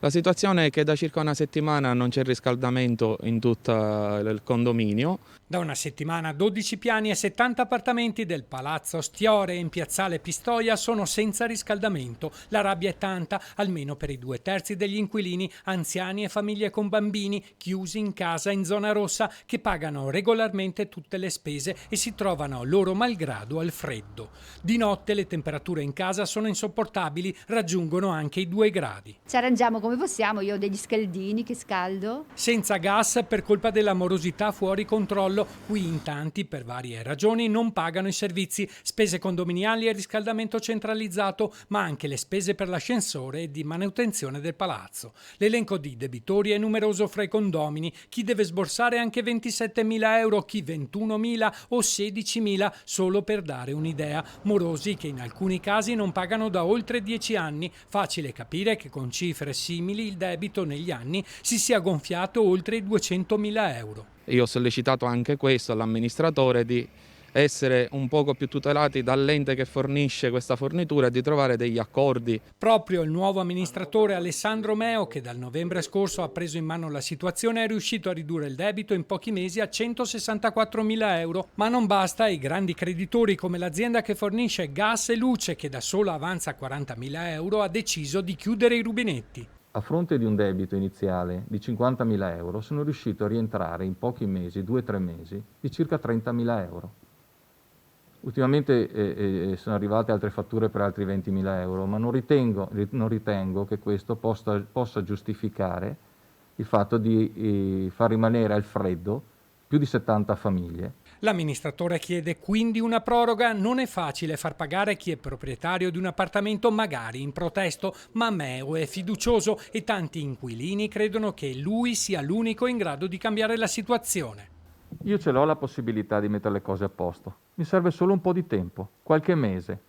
La situazione è che da circa una settimana non c'è riscaldamento in tutto il condominio. Da una settimana 12 piani e 70 appartamenti del Palazzo Stiore in piazzale Pistoia sono senza riscaldamento. La rabbia è tanta, almeno per i 2/3 degli inquilini, anziani e famiglie con bambini, chiusi in casa in zona rossa, che pagano regolarmente tutte le spese e si trovano loro malgrado al freddo. Di notte le temperature in casa sono insopportabili, raggiungono anche i 2 gradi. Ci arrangiamo come possiamo, io ho degli scaldini che scaldo. Senza gas per colpa della morosità fuori controllo, qui in tanti per varie ragioni non pagano i servizi, spese condominiali e riscaldamento centralizzato, ma anche le spese per l'ascensore e di manutenzione del palazzo. L'elenco di debitori è numeroso fra i condomini, chi deve sborsare anche 27.000 euro, chi 21.000 o 16.000, solo per dare un'idea. Morosi che in alcuni casi non pagano da oltre 10 anni, facile capire che con cifre simili il debito negli anni si sia gonfiato oltre i 200.000 euro. Io ho sollecitato anche questo all'amministratore di essere un poco più tutelati dall'ente che fornisce questa fornitura e di trovare degli accordi. Proprio il nuovo amministratore Alessandro Meo, che dal novembre scorso ha preso in mano la situazione, è riuscito a ridurre il debito in pochi mesi a 164.000 euro. Ma non basta, i grandi creditori come l'azienda che fornisce gas e luce, che da sola avanza 40.000 euro, ha deciso di chiudere i rubinetti. A fronte di un debito iniziale di 50.000 euro sono riuscito a rientrare in pochi mesi, 2-3 mesi, di circa 30.000 euro. Ultimamente sono arrivate altre fatture per altri 20.000 euro, ma non ritengo che questo possa giustificare il fatto di far rimanere al freddo più di 70 famiglie. L'amministratore chiede quindi una proroga. Non è facile far pagare chi è proprietario di un appartamento magari in protesto, ma Meo è fiducioso e tanti inquilini credono che lui sia l'unico in grado di cambiare la situazione. Io ce l'ho la possibilità di mettere le cose a posto, mi serve solo un po' di tempo, qualche mese.